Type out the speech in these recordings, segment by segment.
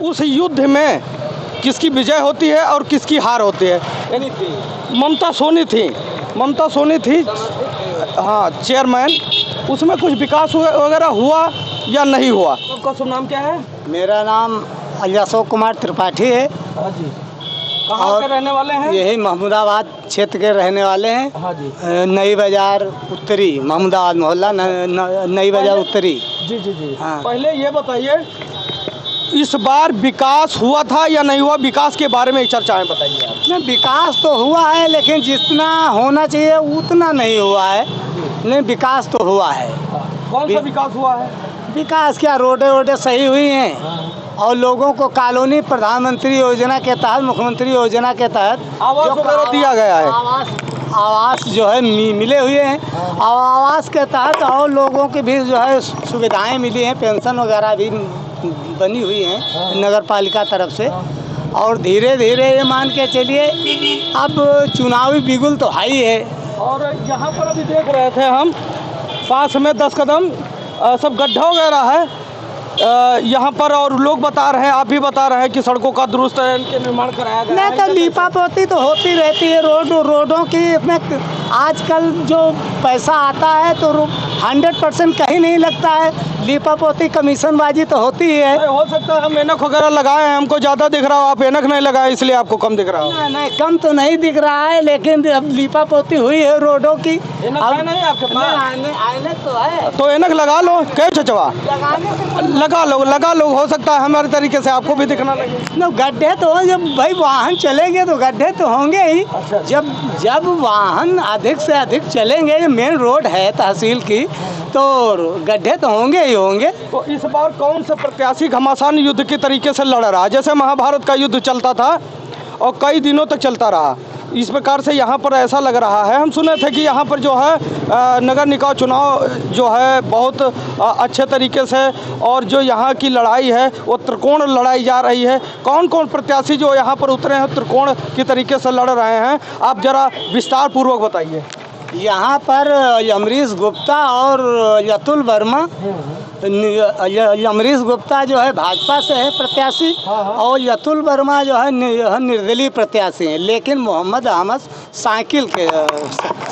उस युद्ध में किसकी विजय होती है और किसकी हार होती है? ममता सोनी थी, ममता सोनी थी हाँ चेयरमैन। उसमें कुछ विकास वगैरह हुआ या नहीं हुआ? आपका शुभ नाम क्या है? मेरा नाम अशोक कुमार त्रिपाठी है। हाँ जी। कहाँ के रहने वाले हैं? यही महमूदाबाद क्षेत्र के रहने वाले हैं। हाँ जी। नई बाजार उत्तरी, महमूदाबाद मोहल्ला नई बाजार उत्तरी। जी जी जी। हाँ। पहले ये बताइए, इस बार विकास हुआ था या नहीं हुआ? विकास के बारे में चर्चाएं बताइए आप। नहीं, विकास तो हुआ है लेकिन जितना होना चाहिए उतना नहीं हुआ है। नहीं, विकास तो हुआ है। कौन सा विकास हुआ है? विकास क्या, रोडे वोडे सही हुई हैं और लोगों को कॉलोनी प्रधानमंत्री योजना के तहत, मुख्यमंत्री योजना के तहत आवास वगैरह दिया गया है। आवास जो है मिले हुए हैं और आवास के तहत और लोगों की भी जो है सुविधाएं मिली हैं, पेंशन वगैरह भी बनी हुई हैं नगर पालिका तरफ से। और धीरे धीरे ये मान के चलिए अब चुनावी बिगुल तो हाई है। और यहाँ पर अभी देख रहे थे हम, पास में 10 कदम सब गड्ढा वगैरह है यहाँ पर, और लोग बता रहे हैं, आप भी बता रहे हैं कि सड़कों का दुरुस्त के निर्माण कराया गया है। नहीं तो लीपापोती तो होती रहती है रोडों की। इसमें आजकल जो पैसा आता है तो 100% कहीं नहीं लगता है। लीपापोती कमीशनबाजी तो होती ही है। हो सकता है हम ऐनक वगैरह लगाए हैं, हमको ज़्यादा दिख रहा हो, आप ऐनक नहीं लगाए इसलिए आपको कम दिख रहा हो। नहीं, कम तो नहीं दिख रहा है लेकिन अब लीपापोती हुई है रोडों की। अब नहीं आपके पास आने तो है तो ऐनक लगा लो, क्या चचवा लगा लो, हो सकता है हमारे तरीके से आपको भी दिखना लगे। न गड्ढे तो जब भाई वाहन चलेंगे तो गड्ढे तो होंगे ही। जब वाहन अधिक से अधिक चलेंगे, ये मेन रोड है तहसील की, तो गड्ढे तो होंगे ही होंगे। तो इस बार कौन सा प्रत्याशी घमासान युद्ध के तरीके से लड़ रहा है? जैसे महाभारत का युद्ध चलता था और कई दिनों तक चलता रहा, इस प्रकार से यहाँ पर ऐसा लग रहा है। हम सुने थे कि यहाँ पर जो है नगर निकाय चुनाव जो है बहुत अच्छे तरीके से, और जो यहाँ की लड़ाई है वो त्रिकोण लड़ाई जा रही है। कौन कौन प्रत्याशी जो यहाँ पर उतरे हैं त्रिकोण की तरीके से लड़ रहे हैं, आप जरा विस्तार पूर्वक बताइए। यहाँ पर अमरीश गुप्ता और यतुल वर्मा। अमरीश गुप्ता जो है भाजपा से है प्रत्याशी और यतुल वर्मा जो है निर्दलीय प्रत्याशी हैं, लेकिन मोहम्मद अहमद साइकिल के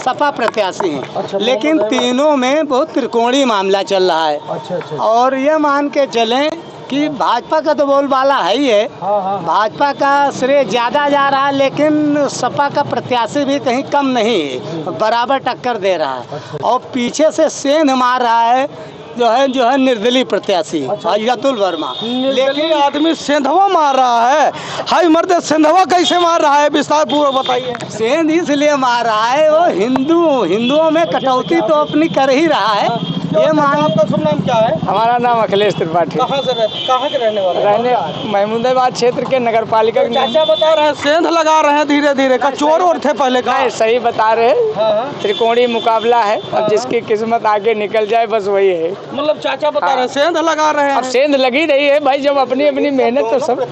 सपा प्रत्याशी हैं। अच्छा, लेकिन तीनों में बहुत त्रिकोणीय मामला चल रहा है। अच्छा। और ये मान के चलें कि भाजपा का तो बोलबाला है ही है। भाजपा का श्रेय ज़्यादा जा रहा है, लेकिन सपा का प्रत्याशी भी कहीं कम नहीं है, बराबर टक्कर दे रहा है। और पीछे से सेंध मार रहा है जो है निर्दलीय प्रत्याशी यतुल वर्मा। लेकिन आदमी सेंधवा मार रहा है, हाई मर्द सेंधवा कैसे मार रहा है, विस्तार पूर्वक बताइए। सेंध इसलिए मार रहा है, वो हिंदुओं में कटौती तो अपनी कर ही रहा है। ये मान। आपका शुभ नाम क्या है? हमारा नाम अखिलेश त्रिपाठी। कहाँ के रहने वाले? महमूदाबाद क्षेत्र के नगर पालिका। चाचा बता रहे हैं सेंध लगा रहे हैं धीरे धीरे का, चोर और थे पहले का। सही बता रहे हैं। त्रिकोणीय मुकाबला है और जिसकी किस्मत आगे निकल जाए बस वही है। मतलब चाचा बता रहे हैं सेंध लगा रहे हैं। अब सेंध लगी रही है भाई, जब अपनी अपनी मेहनत तो सब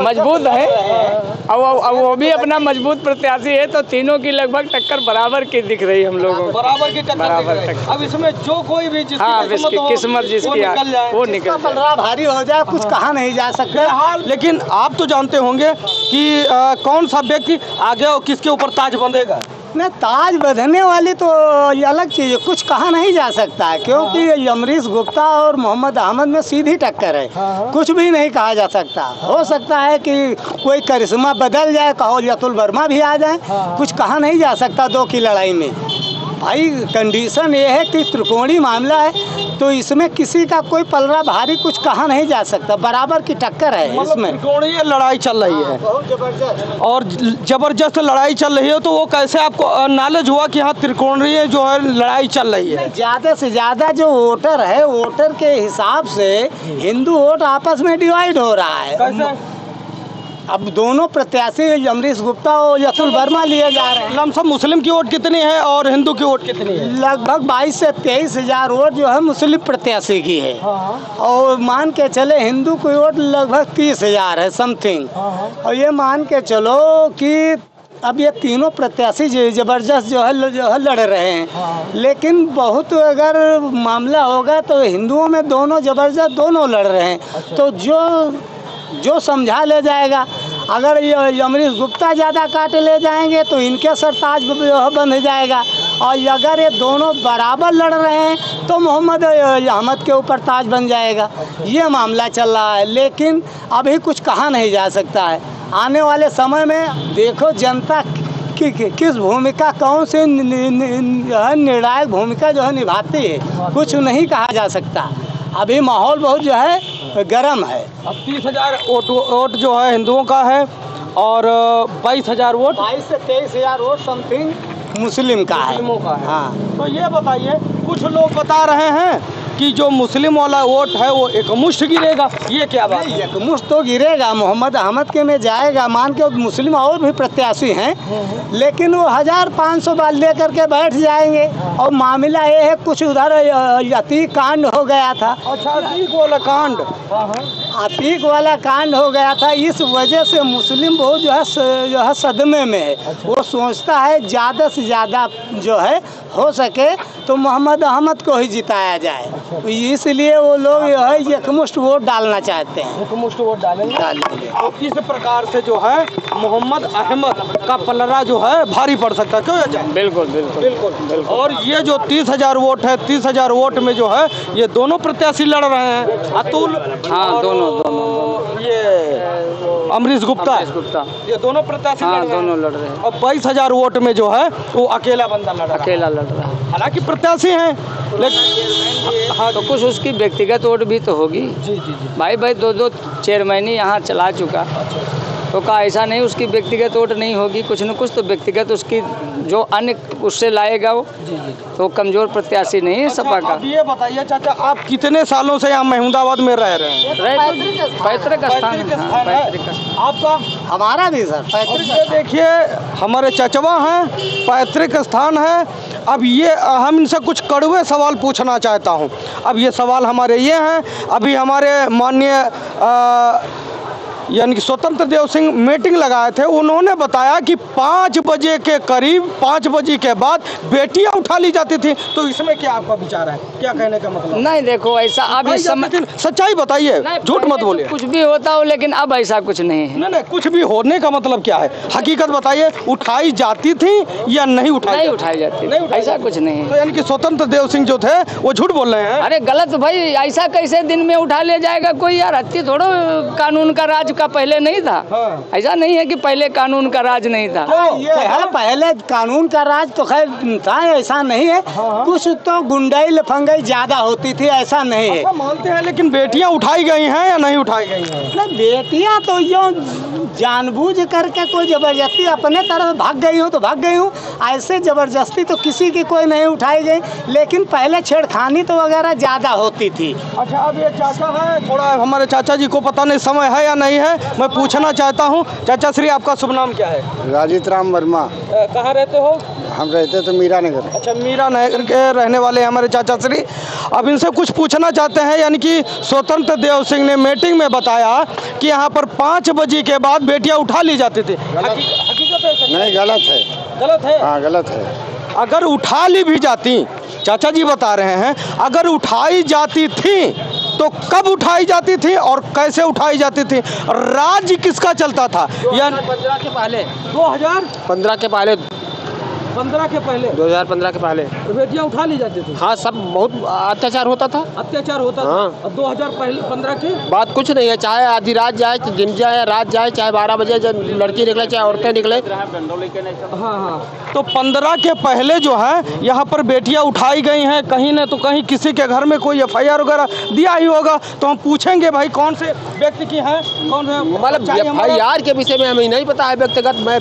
मजबूत है और वो भी अपना मजबूत प्रत्याशी है, तो तीनों की लगभग टक्कर बराबर की दिख रही है हम लोगों को। बराबर की टक्कर। अब इसमें जो कोई भी किस्मत जिसकी वो निकल जाए, भारी हो जाए, कुछ कहा नहीं जा सकता। लेकिन आप तो जानते होंगे कि कौन सा व्यक्ति आगे और किसके ऊपर ताज बंधेगा। न ताज बंधने वाली तो ये अलग चीज़ है, कुछ कहा नहीं जा सकता है, क्योंकि अमरीश गुप्ता और मोहम्मद अहमद में सीधी टक्कर है। कुछ भी नहीं कहा जा सकता। हो सकता है कि कोई करिश्मा बदल जाए, कहो यतुल वर्मा भी आ जाए, कुछ कहा नहीं जा सकता दो की लड़ाई में। भाई कंडीशन ये है कि त्रिकोणीय मामला है, तो इसमें किसी का कोई पलड़ा भारी कुछ कहा नहीं जा सकता, बराबर की टक्कर है इसमें। त्रिकोणीय लड़ाई चल रही है, बहुत जबरदस्त और जबरदस्त लड़ाई चल रही है। तो वो कैसे आपको नॉलेज हुआ कि हाँ त्रिकोणीय जो है लड़ाई चल रही है? ज़्यादा से ज़्यादा जो वोटर है, वोटर के हिसाब से हिंदू वोट आपस में डिवाइड हो रहा है। कैसे? अब दोनों प्रत्याशी अमरीश गुप्ता और यतुल वर्मा लिए जा रहे हैं। लमसम मुस्लिम की वोट कितनी है और हिंदू की वोट कितनी है? लगभग 22 से 23 हज़ार वोट जो है मुस्लिम प्रत्याशी की है। और मान के चले हिंदू की वोट लगभग 30,000 है समथिंग। और ये मान के चलो कि अब ये तीनों प्रत्याशी जबरदस्त जो है लड़ रहे हैं। लेकिन बहुत अगर मामला होगा तो हिंदुओं में दोनों जबरदस्त दोनों लड़ रहे हैं। तो जो जो समझा ले जाएगा। अगर ये अमरीश गुप्ता ज़्यादा काट ले जाएंगे तो इनके सरताज बंध जाएगा, और अगर ये दोनों बराबर लड़ रहे हैं तो मोहम्मद अहमद के ऊपर ताज बन जाएगा। ये मामला चल रहा है, लेकिन अभी कुछ कहा नहीं जा सकता है। आने वाले समय में देखो जनता किस भूमिका, कौन से निर्णायक भूमिका जो है निभाती है, कुछ नहीं कहा जा सकता। अभी माहौल बहुत जो है गर्म है। अब 30,000 वोट जो है हिंदुओं का है और 22,000 वोट 22 से 23,000 वोट समथिंग मुस्लिम का है। मुस्लिमों का है। हाँ, तो ये बताइए, कुछ लोग बता रहे हैं कि जो मुस्लिम वाला वोट है वो एकमुश्त गिरेगा, ये क्या बात है? एकमुश्त तो गिरेगा, मोहम्मद अहमद के में जाएगा। मान के मुस्लिम और भी प्रत्याशी हैं, लेकिन वो 1500 बार ले करके बैठ जाएंगे। और मामला ये है, कुछ उधर अतीक कांड हो गया था। अच्छा, अतीक वाला कांड, अतीक वाला कांड हो गया था, इस वजह से मुस्लिम बहुत जो है सदमे में है। वो सोचता है ज़्यादा से ज़्यादा जो है हो सके तो मोहम्मद अहमद को ही जिताया जाए, इसलिए वो लोग जो है एकमुश्त वोट डालना चाहते हैं। एकमुश्त वोट डालेंगे। तो इस प्रकार से जो है मोहम्मद अहमद का पलड़ा जो है भारी पड़ सकता है, क्यों चाचा? बिल्कुल बिल्कुल बिल्कुल बिल्कुल। और ये जो 30,000 वोट है, 30,000 वोट में जो है ये दोनों प्रत्याशी लड़ रहे हैं, अतुल, हाँ, दोनों ये अमरीश गुप्ता, ये दोनों प्रत्याशी लड़ रहे हैं। दोनों लड़ रहे हैं। और 22,000 वोट में जो है वो अकेला बंदा लड़ रहा है। अकेला लड़ रहा है। हालांकि प्रत्याशी हैं, लेकिन हाँ, तो कुछ उसकी व्यक्तिगत वोट भी तो होगी। जी जी जी। भाई 2 चेयरमैनी यहाँ चला चुका, तो का ऐसा नहीं उसकी व्यक्तिगत वोट नहीं होगी, कुछ न कुछ तो व्यक्तिगत उसकी जो अन्य उससे लाएगा वो, जी जी। तो कमज़ोर प्रत्याशी नहीं है सपा का। अब ये बताइए चाचा, आप कितने सालों से यहाँ महमूदाबाद में रह रहे हैं? पैतृक स्थान है आपका? हमारा भी सर पैतृक। ये देखिए, हमारे चचवा हैं, पैतृक स्थान है। अब ये हम इनसे कुछ कड़वे सवाल पूछना चाहता हूँ। अब ये सवाल हमारे ये हैं, अभी हमारे माननीय यानी कि स्वतंत्र देव सिंह मीटिंग लगाए थे, उन्होंने बताया कि 5 बजे के करीब, 5 बजे के बाद बेटियां उठा ली जाती थी। तो इसमें क्या आपका विचार है, क्या कहने का मतलब? नहीं देखो ऐसा अब इस समय सच्चाई बताइए, झूठ मत बोलिए। कुछ भी होता हो, लेकिन अब ऐसा कुछ नहीं है। नहीं, कुछ भी होने का मतलब क्या है, हकीकत बताइए। उठाई जाती थी या नहीं उठाई जाती? ऐसा कुछ नहीं है। तो यानी कि स्वतंत्र देव सिंह जो थे वो झूठ बोल रहे हैं। अरे गलत भाई, ऐसा कैसे दिन में उठा ले जाएगा कोई? यार हत्या थोड़ा कानून का राज का पहले नहीं था। हाँ। ऐसा नहीं है कि पहले कानून का राज नहीं था। पहले कानून का राज तो खैर था, ऐसा नहीं है। हाँ। कुछ तो गुंडाई लफंगाई ज्यादा होती थी, ऐसा नहीं है। अच्छा, मानते हैं, लेकिन बेटियां उठाई गई हैं या नहीं उठाई गई हैं? बेटियां तो यो जानबूझ करके कोई जबरदस्ती अपने तरफ भाग गई हो तो भाग गई हूँ, ऐसे जबरदस्ती तो किसी की कोई नहीं उठाई गई। लेकिन पहले छेड़खानी तो वगैरह ज्यादा होती थी। अच्छा, अब ये चाचा है, थोड़ा हमारे चाचा जी को पता नहीं समय है या नहीं है, मैं पूछना चाहता हूँ। चाचा श्री, आपका शुभ नाम क्या है? राजीत राम वर्मा। कहाँ रहते हो? हम रहते तो मीरा नगर। अच्छा, मीरा नगर के रहने वाले हैं हमारे चाचा श्री। अब इनसे कुछ पूछना चाहते हैं, यानी कि स्वतंत्र देव सिंह ने मीटिंग में बताया कि यहाँ पर 5 बजे के बाद बेटियां उठा ली जाती थी। हकीकत है? नहीं, गलत है। गलत है? हाँ, गलत है। अगर उठा ली भी जाती, चाचा जी बता रहे हैं, अगर उठाई जाती थी तो कब उठाई जाती थी और कैसे उठाई जाती थी? राज्य किसका चलता था? 2015 के पहले, 2015 के पहले, 2015 के पहले तो बेटियां उठा ली जाती थी। हाँ, सब बहुत अत्याचार होता था। अत्याचार होता था। अब 2015 की बात कुछ नहीं है, चाहे आधी रात जाए, दिन जाए, रात जाए, चाहे 12 बजे जब लड़की निकले, चाहे औरतें निकले। हाँ। तो 15 के पहले जो है यहाँ पर बेटियां उठाई गई हैं, कहीं न तो कहीं किसी के घर में कोई FIR वगैरह दिया ही होगा। तो हम पूछेंगे भाई कौन से व्यक्ति की है, कौन है? मतलब FIR के विषय में हमें नहीं पता है, व्यक्तिगत मैं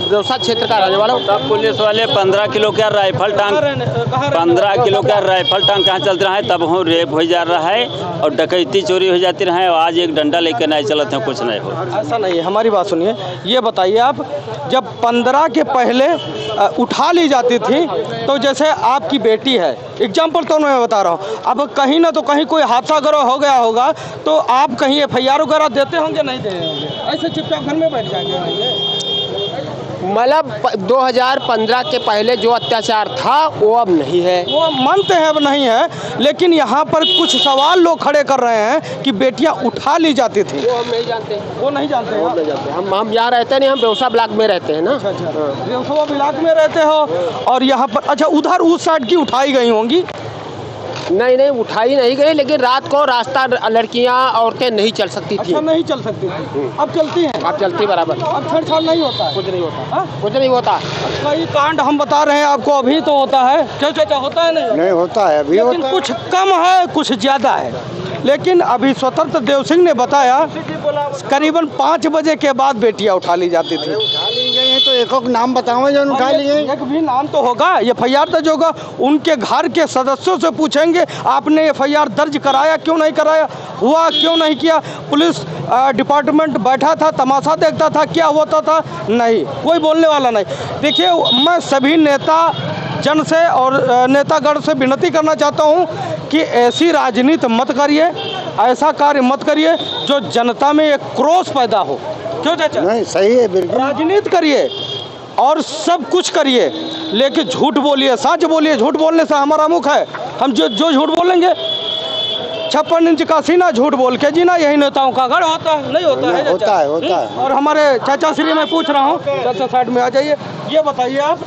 व्यवसाय क्षेत्र का रहने वाला हूँ। तब पुलिस वाले 15 किलो का राइफल टांग 15 किलो का राइफल टांग कहाँ चलते रहे, तब हो रेप हो जा रहा है और डकैती चोरी हो जाती रहे। और आज एक डंडा लेकर नहीं चलते हैं, कुछ नहीं हो। ऐसा नहीं है, हमारी बात सुनिए। ये बताइए आप, जब 15 के पहले उठा ली जाती थी, तो जैसे आपकी बेटी है, एग्जाम्पल तो मैं बता रहा हूँ, अब कहीं ना तो कहीं कोई हादसा अगर हो गया होगा तो आप कहीं FIR वगैरह देते होंगे, नहीं देते होंगे? ऐसे चुपचाप घर में बैठ जाएंगे? मतलब 2015 के पहले जो अत्याचार था वो अब नहीं है। वो मानते हैं अब नहीं है, लेकिन यहाँ पर कुछ सवाल लोग खड़े कर रहे हैं कि बेटियाँ उठा ली जाती थी। वो हम नहीं जानते, वो नहीं जानते वो नहीं जानते। हम यहाँ रहते नहीं, हम बेवसा ब्लॉक में रहते हैं ना। बेवसा ब्लॉक में रहते हो और यहाँ पर अच्छा उधर उस साइड की उठाई गई होंगी? नहीं उठाई नहीं गई, लेकिन रात को रास्ता लड़कियां औरतें नहीं चल सकती थी। अच्छा नहीं चल सकती थी, अब चलती हैं? अब चलती बराबर। अब छेड़छाड़ नहीं होता है? कुछ नहीं होता। हाँ? कुछ नहीं होता। कई कांड हम बता रहे हैं आपको, अभी तो होता है। क्या चाचा होता है? नहीं होता है, अभी लेकिन होता है। कुछ कम है, कुछ ज़्यादा है। लेकिन अभी स्वतंत्र देव सिंह ने बताया करीबन 5 बजे के बाद बेटियां उठा ली जाती थी। उठा ली गई हैं तो एक नाम बताओ जो उठा ली गई। एक भी नाम तो होगा, FIR दर्ज होगा। उनके घर के सदस्यों से पूछेंगे आपने FIR दर्ज कराया क्यों नहीं कराया, हुआ क्यों नहीं किया। पुलिस डिपार्टमेंट बैठा था, तमाशा देखता था, क्या होता था? नहीं, कोई बोलने वाला नहीं। देखिए, मैं सभी नेता जन से और नेतागण से विनती करना चाहता हूं कि ऐसी राजनीति मत करिए, ऐसा कार्य मत करिए जो जनता में एक क्रोध पैदा हो। क्यों चाचा? नहीं सही है, बिल्कुल। राजनीति करिए और सब कुछ करिए, लेकिन झूठ बोलिए, सच बोलिए। झूठ बोलने से हमारा मुख है, हम जो झूठ बोलेंगे 56 इंच का सीना झूठ बोल के जीना, यही नेताओं का गढ़ होता है। नहीं होता है? होता है, होता है। और हमारे चाचा श्री मैं पूछ रहा हूँ, चाचा साइड में आ जाइए। ये बताइए आप,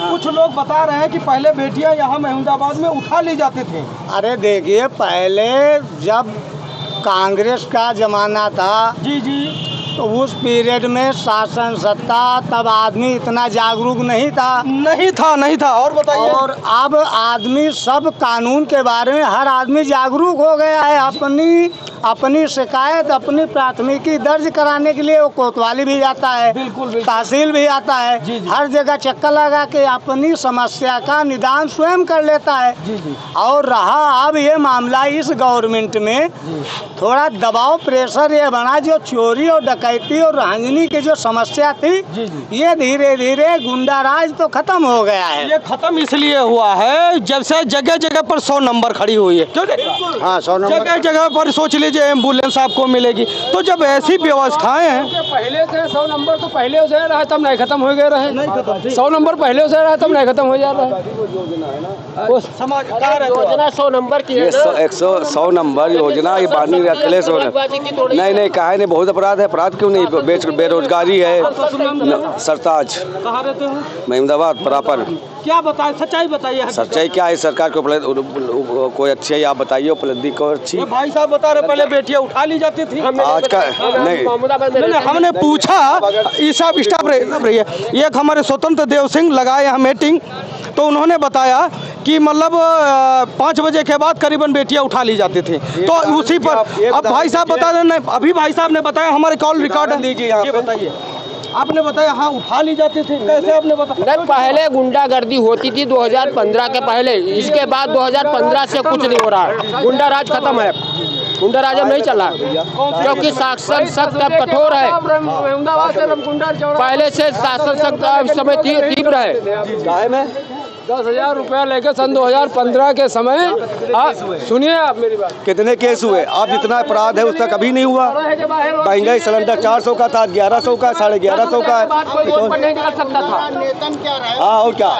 कुछ लोग बता रहे हैं कि पहले बेटियां यहाँ महमूदाबाद में उठा ली जाती थी। अरे देखिए, पहले जब कांग्रेस का जमाना था जी तो उस पीरियड में शासन सत्ता, तब आदमी इतना जागरूक नहीं था। और बताइए। और अब आदमी सब कानून के बारे में, हर आदमी जागरूक हो गया है। अपनी शिकायत, अपनी प्राथमिकी दर्ज कराने के लिए वो कोतवाली भी जाता है, बिल्कुल। तहसील भी आता है, जी। हर जगह चक्कर लगा के अपनी समस्या का निदान स्वयं कर लेता है। जी। और रहा अब ये मामला, इस गवर्नमेंट में थोड़ा दबाव, प्रेशर ये बना, जो चोरी और डकैती और रंजनी की जो समस्या थी, ये धीरे धीरे गुंडा राज तो खत्म हो गया है। ये खत्म इसलिए हुआ है जब से जगह जगह पर 100 नंबर खड़ी हुई है। हाँ, 100 नंबर। जगह जगह पर सोच लीजिए एम्बुलेंस आपको मिलेगी। तो जब ऐसी व्यवस्थाएं हैं, पहले से 100 नंबर तो पहले से रहा, तब नहीं खत्म हो गया रहे। 100 नंबर पहले से रहा, तब नहीं खत्म हो जा रहा है। समाज योजना 100 नंबर की है। 100 नंबर योजना ये बानी अखिलेश नहीं कहा नहीं। बहुत अपराध है। अपराध क्यों नहीं? बेरोजगारी है। सरताज कहाँ रहते हो? महमूदाबाद प्रॉपर। क्या बताए, सच्चाई बताइए। सच्चाई क्या है? सरकार को कोई अच्छी है आप बताइए, उपलब्धि को अच्छी। भाई साहब बता रहे पहले बेटियां उठा ली जाती थी। आज का नहीं, हमने पूछा, ईसाब स्टाफ रही है। एक हमारे स्वतंत्र देव सिंह लगाए यहाँ मीटिंग, तो उन्होंने बताया कि मतलब 5 बजे के बाद करीबन बेटियां उठा ली जाती थी। तो उसी पर अब भाई साहब बता दें, अभी भाई साहब ने बताया, हमारे कॉल रिकॉर्ड है। ये बताइए, आपने बताया हाँ उठा ली जाती थी, कैसे आपने बताया? नहीं, पहले गुंडागर्दी होती थी 2015 के पहले। इसके बाद 2015 से कुछ नहीं हो रहा। गुंडा राज खत्म है, गुंडा राज अब नहीं चला, क्योंकि शासन सख्त अब कठोर है। पहले से शासन सख्त इस समय तीव्र है। 10,000 रुपया लेके सन 2015 के समय, सुनिए आप मेरी बात। कितने केस हुए? अब जितना अपराध है उसका कभी नहीं हुआ। महंगाई सिलेंडर 400 का था, 1100 का, 1150 का है। नहीं निकल सकता था। हाँ और क्या?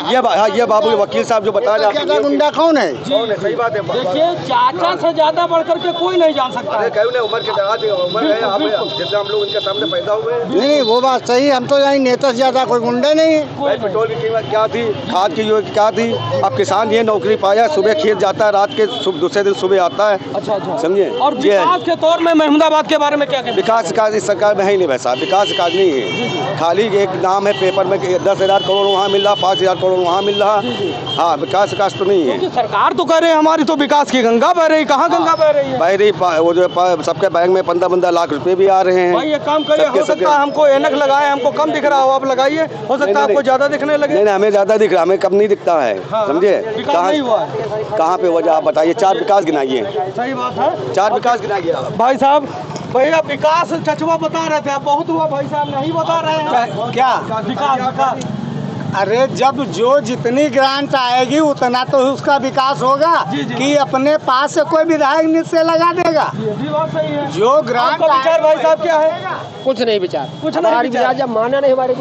ये बाबू वकील साहब जो बता रहे हैं, गुंडा कौन है? सही बात है। देखिए, चाचा से ज्यादा बढ़कर के कोई नहीं जान सकता है। उम्र है, जितना हम लोग उनके सामने पैदा हुए। नहीं, वो बात सही। हम तो यहाँ नेता से ज्यादा कोई गुंडा नहीं है। पेट्रोल की कीमत क्या थी, खाद की क्या थी? अब किसान ये नौकरी पाया, सुबह खेत जाता है, रात के दूसरे दिन सुबह आता है। अच्छा समझिए। और विकास के तौर में महमूदाबाद के बारे में क्या कहते? विकास काज इस सरकार में है ही नहीं वैसा। विकास काज नहीं है, खाली एक नाम है पेपर में 10,000 करोड़ वहाँ मिल रहा, 5,000 करोड़ वहाँ मिल रहा। हाँ, विकास काज तो नहीं है। सरकार तो कह रहे हैं हमारी तो विकास की गंगा बह रही। कहाँ गंगा बह रही है? बह रही, वो जो सबके बैंक में 15-15 लाख रुपए भी आ रहे हैं। भाई ये काम करिए, हो सकता है हमको ऐनक लगाए, हमको कम दिख रहा हो, आप लगाइए, हो सकता है आपको ज्यादा दिखने लगे। नहीं, हमें ज्यादा दिख रहा, हमें कम नहीं दिखता है। समझे? कहाँ पे वजह आप बताइए। 4 विकास गिनाइए। सही बात है, 4 विकास गिनाइए भाई साहब। भैया विकास चचवा बता रहे थे, आप बहुत हुआ भाई साहब नहीं बता रहे हैं। क्या विकास? अरे जब जो जितनी ग्रांट आएगी उतना तो उसका विकास होगा कि अपने पास से कोई विधायक निश्चय लगा देगा। जो ग्रांट विचार भाई साहब क्या है? कुछ नहीं विचार, कुछ नहीं हमारी विचार। विचार जब माना नहीं हमारे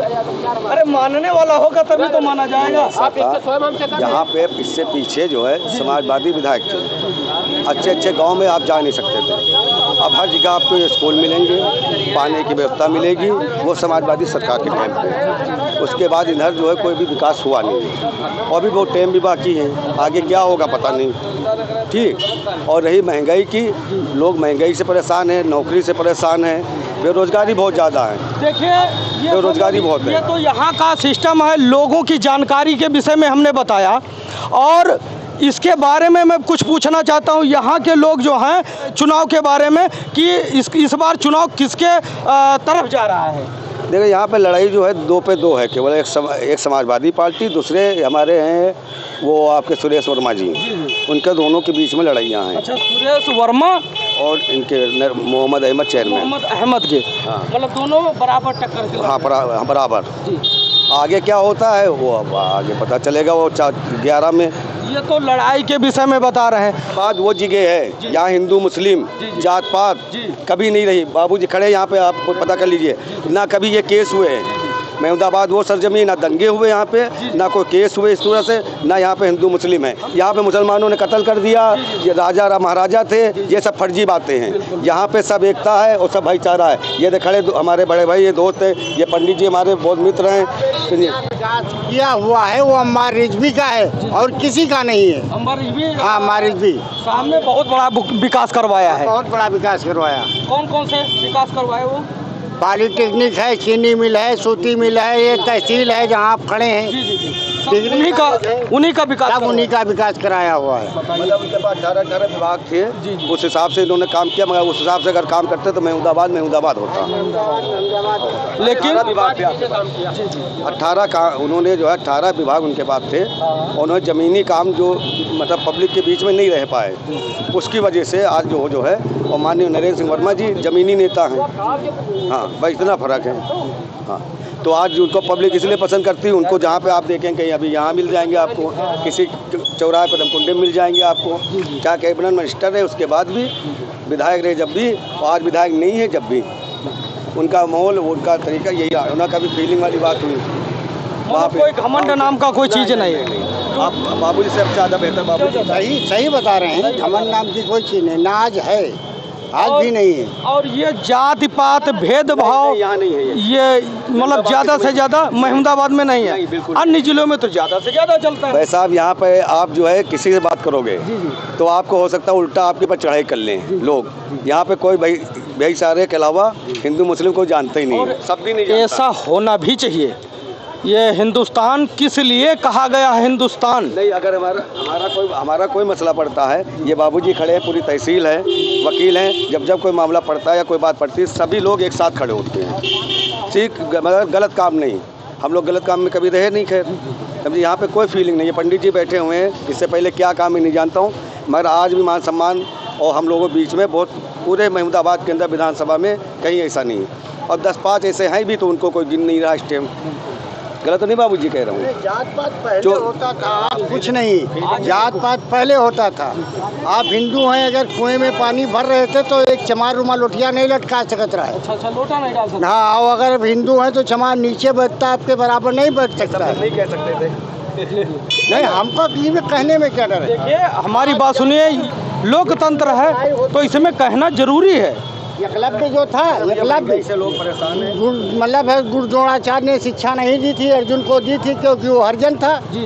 अरे मानने वाला होगा तभी तो माना जाएगा। आप इससे स्वयं हमसे कर यहाँ पे इससे पीछे जो है समाजवादी विधायक थे, अच्छे अच्छे गांव में आप जा नहीं सकते थे। अब हर जगह आपको स्कूल मिलेंगे, पानी की व्यवस्था मिलेगी, वो समाजवादी सरकार के टाइम पे। उसके बाद इधर जो है कोई भी विकास हुआ नहीं, और भी बहुत टाइम भी बाकी है, आगे क्या होगा पता नहीं। ठीक, और रही महंगाई की, लोग महंगाई से परेशान हैं, नौकरी से परेशान हैं, बेरोजगारी बहुत ज़्यादा है। देखिए बेरोजगारी बहुत है। ये तो यहाँ का सिस्टम है। लोगों की जानकारी के विषय में हमने बताया, और इसके बारे में मैं कुछ पूछना चाहता हूँ यहाँ के लोग जो हैं चुनाव के बारे में कि इस बार चुनाव किसके तरफ जा रहा है। देखिए यहाँ पे लड़ाई जो है 2 पे 2 है, केवल एक समाजवादी पार्टी, दूसरे हमारे हैं वो आपके सुरेश वर्मा जी, उनके दोनों के बीच में लड़ाइयाँ हैं। अच्छा, सुरेश वर्मा और इनके मोहम्मद अहमद चेयरमैन, मोहम्मद अहमद के, हाँ। मतलब दोनों बराबर टक्कर के। हाँ बराबर। आगे क्या होता है वो अब आगे पता चलेगा, वो 11 में। ये तो लड़ाई के विषय में बता रहे हैं। बात वो जगह है यहाँ हिंदू मुस्लिम जात पात कभी नहीं रही। बाबूजी खड़े यहाँ पे, आप पता कर लीजिए, ना कभी ये केस हुए हैं। महमूदाबाद वो सरजमी, ना दंगे हुए यहाँ पे, ना कोई केस हुए इस तरह से, ना यहाँ पे हिंदू मुस्लिम है। यहाँ पे मुसलमानों ने कत्ल कर दिया, ये राजा महाराजा थे, ये सब फर्जी बातें हैं। यहाँ पे सब एकता है और सब भाईचारा है। ये खड़े हमारे बड़े भाई, ये दोस्त है, ये पंडित जी हमारे बहुत मित्र हैं। किया हुआ है वो अम्मार रिजवी का है और किसी का नहीं है। हाँ, अम्मार रिजवी सामने बहुत बड़ा विकास करवाया है। बहुत बड़ा विकास करवाया। कौन कौन से विकास करवाए वो? पॉलिटेक्निक है, चीनी मिल है, सूती मिल है, ये तहसील है जहाँ आप खड़े हैं, उन्हीं का विकास सब उन्हीं का विकास कराया हुआ है। मतलब उनके पास 18 विभाग थे, उस हिसाब से इन्होंने काम किया, मगर उस हिसाब से अगर काम करते तो महमूदाबाद होता। लेकिन 18 का उन्होंने जो है 18 विभाग उनके पास थे, उन्होंने ज़मीनी काम जो मतलब पब्लिक के बीच में नहीं रह पाए, उसकी वजह से आज जो है, और माननीय नरेंद्र सिंह वर्मा जी ज़मीनी नेता हैं। हाँ, बस इतना फ़र्क है। हाँ, तो आज उनको पब्लिक इसलिए पसंद करती है, उनको जहाँ पे आप देखें कहीं अभी यहाँ मिल जाएंगे आपको, किसी चौराहे पर दमकुंडे मिल जाएंगे आपको, चाहे कैबिनेट मिनिस्टर है उसके बाद भी, विधायक रहे जब भी, और आज विधायक नहीं है जब भी, उनका माहौल, उनका तरीका यही है। उनका भी फीलिंग वाली बात हुई, वहाँ पे कोई घमंड नाम का कोई चीज़ नहीं है। आप बाबूजी से अब ज़्यादा बेहतर बाबूजी सही बता रहे हैं। घमंड नाम की कोई चीज़ नहीं, ना आज है, आज भी नहीं है। और ये जाति पात भेदभाव यहाँ नहीं है ये मतलब ज़्यादा से ज़्यादा महमूदाबाद में नहीं है, अन्य जिलों में तो ज़्यादा से ज़्यादा चलता है। भाई साहब, यहाँ पे आप जो है किसी से बात करोगे तो आपको हो सकता है उल्टा आपके पर चढ़ाई कर लें लोग। यहाँ पे कोई भाईचारे के अलावा हिंदू मुस्लिम को जानते ही नहीं, सब भी नहीं जानता। ऐसा होना भी चाहिए। ये हिंदुस्तान किस लिए कहा गया है हिंदुस्तान? नहीं, अगर हमारा कोई मसला पड़ता है, ये बाबूजी खड़े हैं, पूरी तहसील है, वकील हैं, जब कोई मामला पड़ता है या कोई बात पड़ती है, सभी लोग एक साथ खड़े होते हैं। ठीक, मगर गलत काम नहीं, हम लोग गलत काम में कभी रहे नहीं। खैर, समझिए यहाँ पे कोई फीलिंग नहीं है। पंडित जी बैठे हुए हैं, इससे पहले क्या काम है नहीं जानता हूँ, मगर आज भी मान सम्मान और हम लोगों के बीच में बहुत, पूरे महमूदाबाद के अंदर विधानसभा में कहीं ऐसा नहीं है। और 10-5 ऐसे हैं भी तो उनको कोई गिन नहीं रहा इस टाइम। गलत तो नहीं बाबूजी कह रहा हूँ? जात पात पहले होता था, कुछ नहीं। जात पात पहले होता था। आप हिंदू हैं, अगर कुएं में पानी भर रहे थे तो एक चमार रुमाल लोटिया नहीं लटका सकता है। अच्छा, लोटा नहीं डाल सकता। हाँ, और अगर हिंदू हैं तो चमार नीचे बैठता, आपके बराबर नहीं बैठ सकता है। नहीं कह सकते थे। नहीं, हमको ये कहने में क्या डर है? देखिए, हमारी बात सुनिए, लोकतंत्र है तो इसमें कहना जरूरी है। एकलव्य जो था, एकलव्य से लोग परेशान हैं। मतलब है, गुरु द्रोणाचार्य ने शिक्षा नहीं दी थी, अर्जुन को दी थी क्योंकि वो हरिजन था। जी।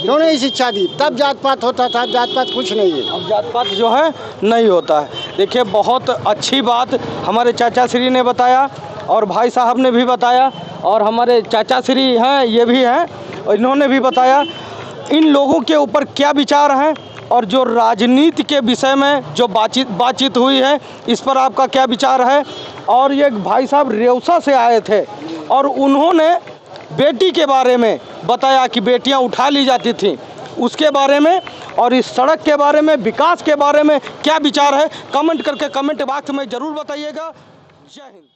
क्यों नहीं शिक्षा दी? तब जात पात होता था, जात पात कुछ नहीं है। अब जात पात जो है नहीं होता है। देखिए, बहुत अच्छी बात हमारे चाचा श्री ने बताया और भाई साहब ने भी बताया, और हमारे चाचा श्री हैं, ये भी हैं, और इन्होंने भी बताया इन लोगों के ऊपर क्या विचार हैं, और जो राजनीति के विषय में जो बातचीत हुई है इस पर आपका क्या विचार है। और ये भाई साहब रेवसा से आए थे और उन्होंने बेटी के बारे में बताया कि बेटियां उठा ली जाती थीं, उसके बारे में, और इस सड़क के बारे में, विकास के बारे में क्या विचार है, कमेंट करके कमेंट बॉक्स में ज़रूर बताइएगा। जय हिंद।